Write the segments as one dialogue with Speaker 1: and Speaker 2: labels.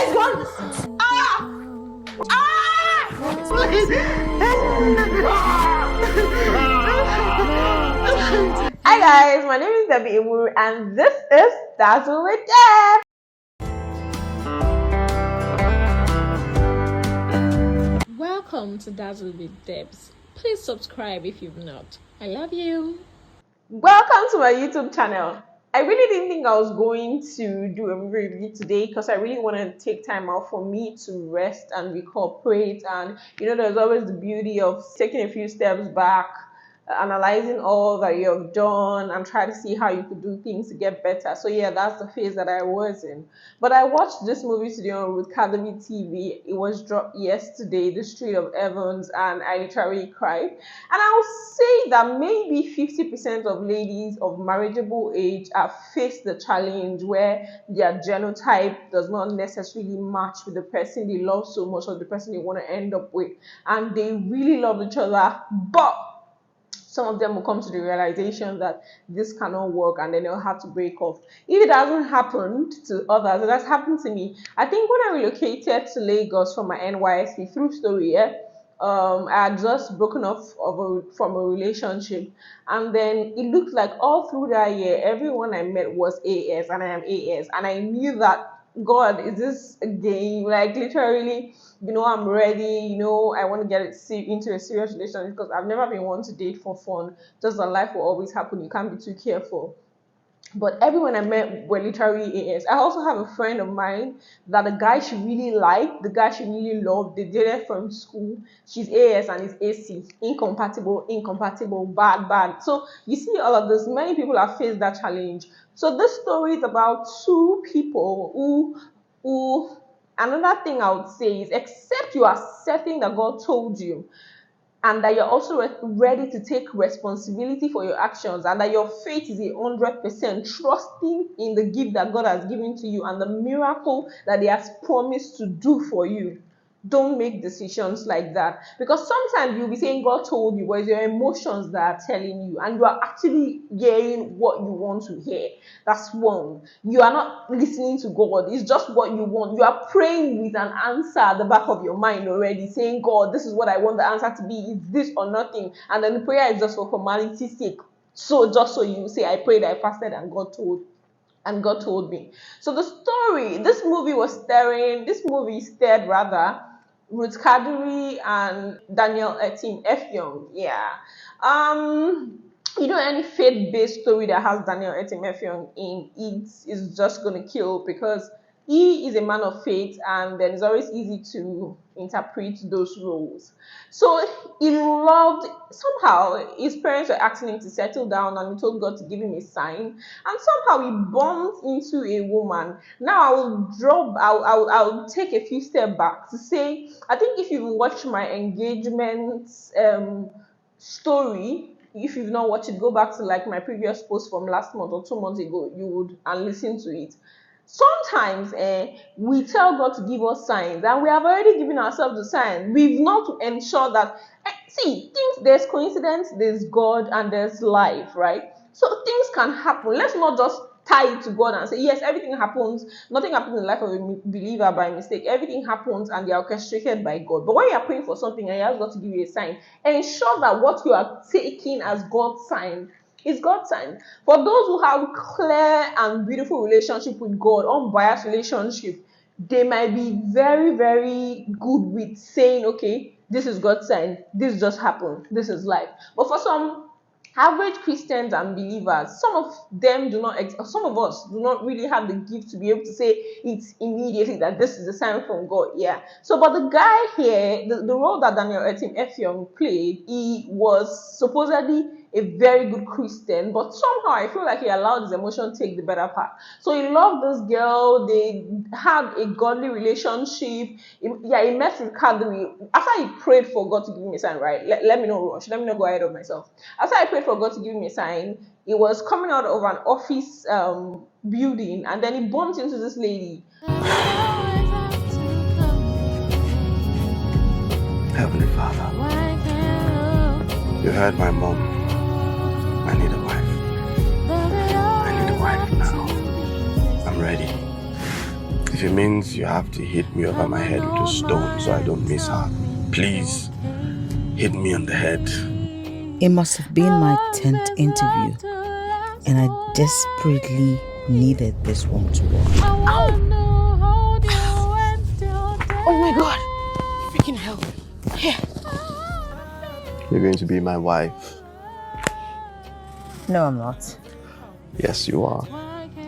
Speaker 1: it's gone. Ah! Ah! Hi guys, my name is Debbie Imuru and this is Dazzle with Deb.
Speaker 2: Welcome to Dazzle with Debs. Please subscribe if you've not. I love you.
Speaker 1: Welcome to my YouTube channel. I really didn't think I was going to do a movie review today because I really want to take time out for me to rest and recuperate. And there's always the beauty of taking a few steps back, analyzing all that you have done, and try to see how you could do things to get better. So yeah, that's the phase that I was in. But I watched this movie today on Root Academy TV. It was dropped yesterday, The Street of Evans, and I literally cried. And I'll say that maybe 50% of ladies of marriageable age have faced the challenge where their genotype does not necessarily match with the person they love so much or the person they want to end up with. And they really love each other, but some of them will come to the realization that this cannot work and then they'll have to break off. If it hasn't happened to others, it has happened to me. I think when I relocated to Lagos from my NYSC, through story, I had just broken off from a relationship, and then it looked like all through that year, everyone I met was AS, and I am AS, and I knew that, God, is this a game? Like literally, I'm ready. I want to get into a serious relationship because I've never been one to date for fun. Just that life will always happen. You can't be too careful. But everyone I met were literally AS. I also have a friend of mine that the guy she really liked, the guy she really loved, they dated from school. She's AS and is AC. Incompatible, bad. So you see all of this. Many people have faced that challenge. So this story is about two people who another thing I would say is, except you are certain that God told you, and that you're also ready to take responsibility for your actions, and that your faith is 100% trusting in the gift that God has given to you and the miracle that He has promised to do for you. Don't make decisions like that, because sometimes you'll be saying God told you, but it's your emotions that are telling you, and you are actually hearing what you want to hear. That's wrong. You are not listening to God. It's just what you want. You are praying with an answer at the back of your mind already, saying, God, this is what I want the answer to be. Is this or nothing? And then the prayer is just for formality's sake. So just so you say, I prayed, I fasted, and God told me. So the story, this movie starred rather Ruth Kaduri and Daniel Etim Effiong. Yeah. Any faith-based story that has Daniel Etim Effiong in it is just gonna kill, because he is a man of faith, and then it's always easy to interpret those roles. So somehow his parents were asking him to settle down, and he told God to give him a sign, and somehow he bumped into a woman. Now I'll take a few steps back to say, I think if you've watched my engagement story, if you've not watched it, go back to like my previous post from last month or 2 months ago, you would, and listen to it. Sometimes we tell God to give us signs, and we have already given ourselves the sign. We've not ensured that, there's coincidence, there's God, and there's life, right? So things can happen. Let's not just tie it to God and say, yes, everything happens. Nothing happens in the life of a believer by mistake. Everything happens and they are orchestrated by God. But when you are praying for something and you ask God to give you a sign, ensure that what you are taking as God's sign is God's sign. For those who have clear and beautiful relationship with God, unbiased relationship, they might be very, very good with saying, okay, this is God's sign, this just happened, this is life. But for some average Christians and believers, some of us do not really have the gift to be able to say it immediately that this is a sign from God. Yeah. So, but the guy here, the role that Daniel Etim Effiong played, he was supposedly a very good Christian, but somehow I feel like he allowed his emotion to take the better part. So he loved this girl. They had a godly relationship. He met with Kadri. After he prayed for God to give him a sign, right? Let me not rush. Let me not go ahead of myself. After I prayed for God to give him a sign, he was coming out of an office building, and then he bumped into this lady.
Speaker 3: Heavenly Father, you heard my mom. I need a wife. I need a wife now. I'm ready. If it means you have to hit me over my head with a stone so I don't miss her, please hit me on the head.
Speaker 4: It must have been my 10th interview, and I desperately needed this one to work.
Speaker 5: Oh my god! Freaking hell. Here.
Speaker 3: You're going to be my wife.
Speaker 4: No, I'm not.
Speaker 3: Yes, you are.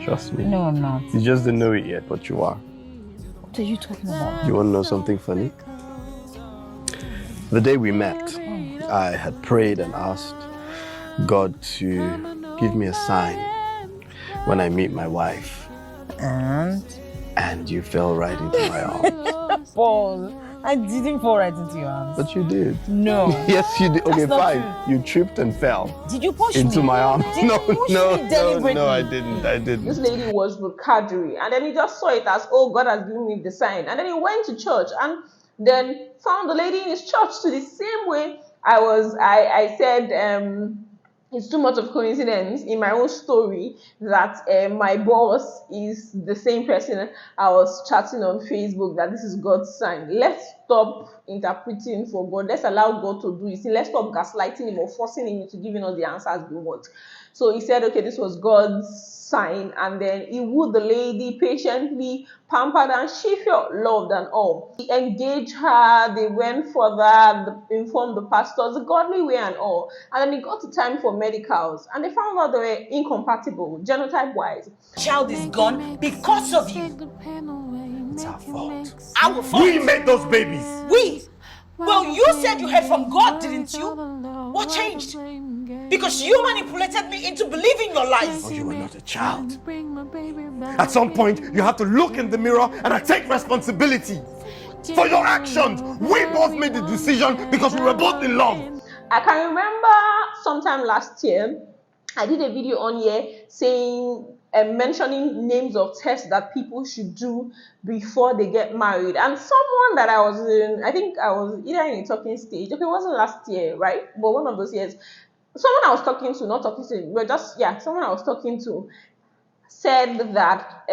Speaker 3: Trust me.
Speaker 4: No, I'm not.
Speaker 3: You just didn't know it yet, but you are.
Speaker 4: What are you talking about?
Speaker 3: You want to know something funny? The day we met, I had prayed and asked God to give me a sign when I meet my wife. And you fell right into my arms.
Speaker 4: Paul, I didn't fall right into your arms.
Speaker 3: But you did.
Speaker 4: No.
Speaker 3: Yes, you did. Okay,
Speaker 4: That's not
Speaker 3: fine.
Speaker 4: true.
Speaker 3: You tripped and fell
Speaker 4: Did you push
Speaker 3: into
Speaker 4: me?
Speaker 3: my arms.
Speaker 4: Did you push me deliberately?
Speaker 3: No, I didn't.
Speaker 1: This lady was with Kadri, and then he just saw it as, oh, God has given me the sign. And then he went to church and then found the lady in his church. So the same way I said, it's too much of coincidence in my own story that my boss is the same person I was chatting on Facebook, that this is God's sign. Let's stop interpreting for God. Let's allow God to do it. Let's stop gaslighting him or forcing him into giving us the answers we want. So he said, okay, this was God's sign, and then he wooed the lady patiently, pampered, and she felt loved and all. He engaged her, they went further, informed the pastors, the godly way and all. And then it got to time for medicals, and they found out they were incompatible, genotype wise.
Speaker 5: Child is gone because of you.
Speaker 3: It's our fault.
Speaker 5: Our fault.
Speaker 3: We made those babies.
Speaker 5: We? Well, you said you heard from God, didn't you? What changed? Because you manipulated me into believing your lies.
Speaker 3: Oh, you were not a child. At some point, you have to look in the mirror and take responsibility for your actions. We both made the decision because we were both in love.
Speaker 1: I can remember sometime last year, I did a video on here saying, mentioning names of tests that people should do before they get married. And someone that I was in, I think I was either in a talking stage, okay, it wasn't last year, right? But one of those years, someone I was talking to, not talking to, but just, yeah, someone I was talking to said that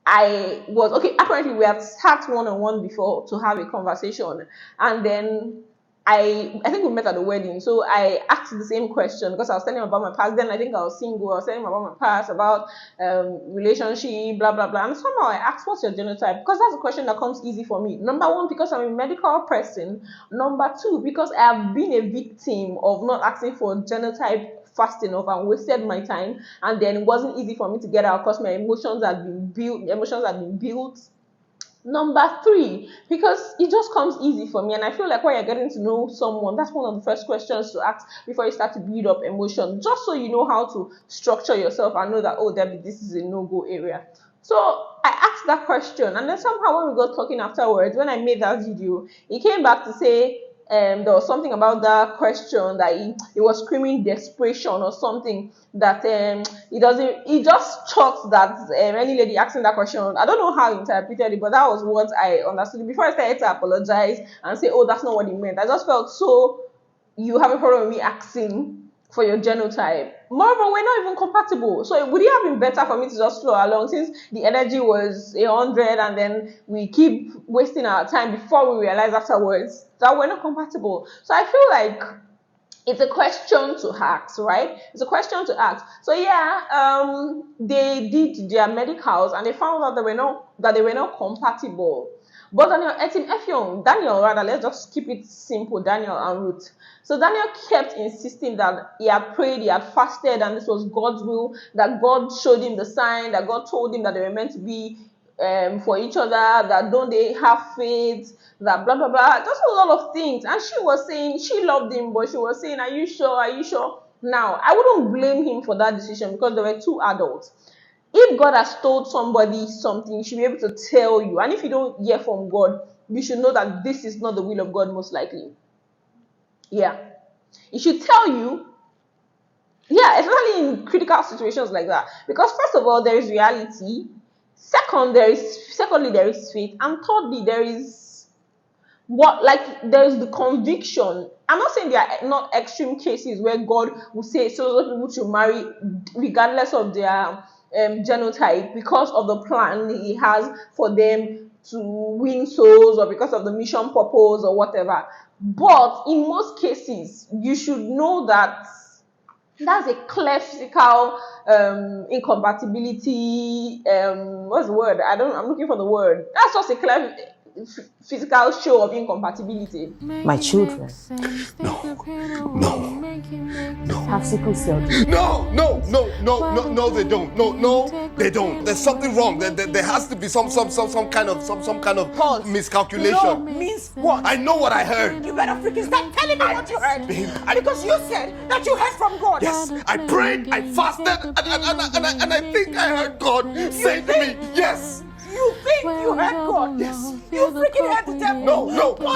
Speaker 1: I was, okay, apparently we had sat one-on-one before to have a conversation, and then I think we met at the wedding, so I asked the same question because I was telling him about my past. Then I think I was single. I was telling him about my past, about relationship, blah blah blah. And somehow I asked, "What's your genotype?" Because that's a question that comes easy for me. Number one, because I'm a medical person. Number two, because I have been a victim of not asking for genotype fast enough and wasted my time, and then it wasn't easy for me to get out because my emotions had been built. Number three, because it just comes easy for me, and I feel like when you're getting to know someone, that's one of the first questions to ask before you start to build up emotion, just so you know how to structure yourself and know that, oh, Debbie, this is a no-go area. So I asked that question, and then somehow when we got talking afterwards, when I made that video, he came back to say there was something about that question that he was screaming desperation or something, that he just thought that any lady asking that question, I don't know how he interpreted it, but that was what I understood. Before I started to apologize and say, oh, that's not what he meant, I just felt, so you have a problem with me asking for your genotype. Moreover, we're not even compatible. So would it have been better for me to just flow along, since the energy was 100 and then we keep wasting our time before we realize afterwards that we're not compatible? So I feel like it's a question to ask, right? It's a question to ask. So yeah, they did their medicals and they found out that they were not compatible. But Daniel, rather, let's just keep it simple, Daniel and Ruth. So Daniel kept insisting that he had prayed, he had fasted, and this was God's will, that God showed him the sign, that God told him that they were meant to be for each other, that don't they have faith, that blah, blah, blah, just a lot of things. And she was saying, she loved him, but she was saying, are you sure, are you sure? Now, I wouldn't blame him for that decision because there were two adults. If God has told somebody something, he should be able to tell you. And if you don't hear from God, you should know that this is not the will of God, most likely. Yeah. He should tell you. Yeah, especially in critical situations like that. Because first of all, there is reality. Secondly, there is faith. And thirdly, there is the conviction. I'm not saying there are not extreme cases where God will say so people should marry regardless of their genotype because of the plan he has for them to win souls, or because of the mission purpose or whatever. But in most cases, you should know that that's a clear physical incompatibility. What's the word? I'm looking for the word. That's just a clear physical show of incompatibility.
Speaker 4: My children
Speaker 3: No,
Speaker 4: have sickle cell disease.
Speaker 3: no, they don't. No, they don't. There's something wrong. There has to be some kind of
Speaker 5: Pause.
Speaker 3: miscalculation.
Speaker 5: No means what?
Speaker 3: I know what I heard.
Speaker 5: You better freaking stop telling me what you heard. Because you said that you heard from God.
Speaker 3: Yes, I prayed, I fasted, and I think I heard God say to me, yes.
Speaker 5: You think you heard God?
Speaker 3: Yes.
Speaker 5: You freaking heard the devil.
Speaker 3: No, I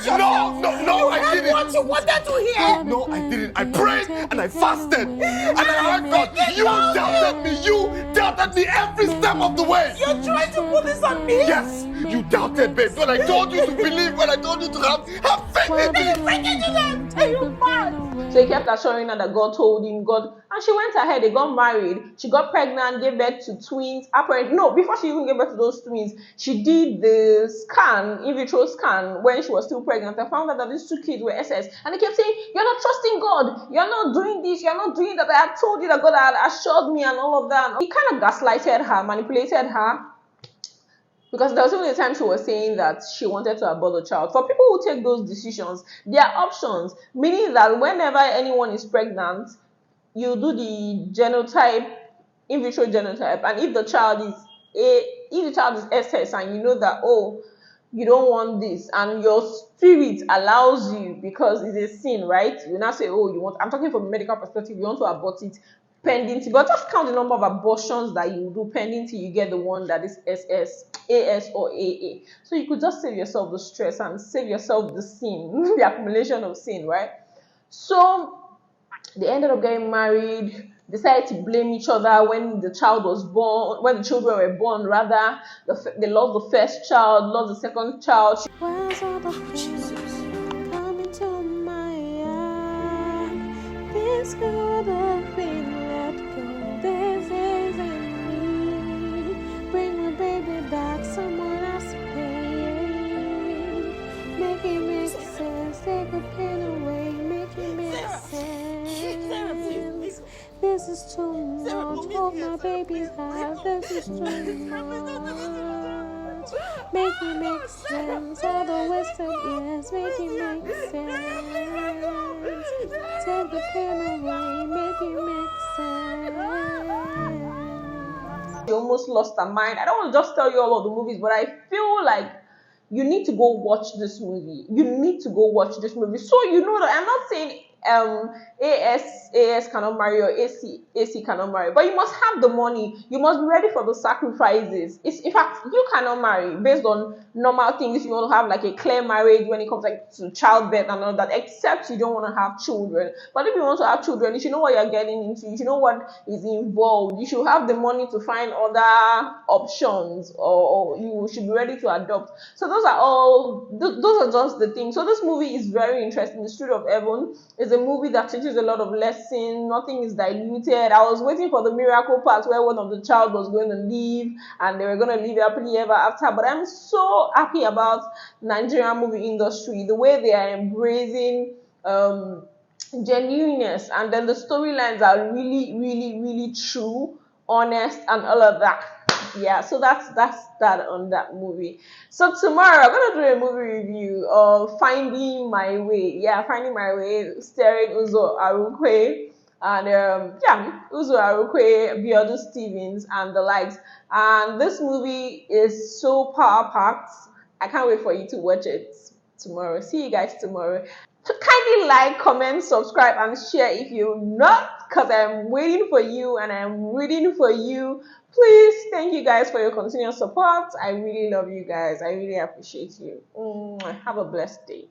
Speaker 3: didn't. No, I
Speaker 5: Heard
Speaker 3: didn't.
Speaker 5: what you wanted to hear.
Speaker 3: No, I didn't. I prayed and I fasted and I heard God. You doubted me. You doubted me every step of the way.
Speaker 5: You're trying to put this on me.
Speaker 3: Yes, you doubted, babe. When I told you to believe, when I told you to have faith in me.
Speaker 5: Freaking to them. Are you mad?
Speaker 1: So he kept assuring her that God told him, and she went ahead. They got married. She got pregnant, gave birth to twins. Apparently, no, before she even gave birth to those twins, she did the scan, in vitro scan, when she was still pregnant, and found out that these two kids were SS. And they kept saying, "You're not trusting God. You're not doing this. You're not doing that. I had told you that God had assured me," and all of that. He kind of gaslighted her, manipulated her. Because there was even a time she was saying that she wanted to abort the child. For people who take those decisions, there are options, meaning that whenever anyone is pregnant, you do the genotype, in vitro genotype, and if the child is SS, and you know that, oh, you don't want this, and your spirit allows you, because it's a sin, right? You now say, oh, you want, I'm talking from a medical perspective, you want to abort it, pending till, but just count the number of abortions that you do pending till you get the one that is SS, AS, or AA. So you could just save yourself the stress and save yourself the sin, the accumulation of sin, right? So they ended up getting married, decided to blame each other when the child was born, when the children were born, rather. They lost the first child, lost the second child.
Speaker 2: Where's all the things coming to my eye? This could have been let go. This isn't me. Bring my baby back, someone else pay. Make it make sense. Take the pain away. Make it make sense. This is too much. Hope my baby's alive. This is too much. Make it make sense. All the wasted years. Make it make sense. Take the pain away. Make it make sense.
Speaker 1: She almost lost her mind. I don't want to just tell you all of the movies, but I feel like you need to go watch this movie. You need to go watch this movie. So you know that I'm not saying AS cannot marry or AC cannot marry, but you must have the money. You must be ready for the sacrifices. In fact, you cannot marry based on normal things if you want to have like a clear marriage when it comes like to childbirth and all that, except you don't want to have children. But if you want to have children, you should know what you're getting into. You should know what is involved. You should have the money to find other options, or you should be ready to adopt. So those are just the things. So this movie is very interesting. The Street of Heaven is a movie that teaches a lot of lessons. Nothing is diluted. I was waiting for the miracle part where one of the child was going to leave and they were going to live happily ever after. But I'm so happy about Nigerian movie industry, the way they are embracing genuineness, and then the storylines are really, really, really true, honest, and all of that. Yeah, so that's that on that movie. So tomorrow I'm gonna do a movie review of Finding My Way. Yeah, Finding My Way, starring Uzo Arukwe and Uzo Arukwe, Biodu Stevens, and the likes. And this movie is so power packed. I can't wait for you to watch it tomorrow. See you guys tomorrow. So kindly like, comment, subscribe, and share if you're not, because I'm waiting for you and I'm reading for you. Please, thank you guys for your continuous support. I really love you guys. I really appreciate you. Have a blessed day.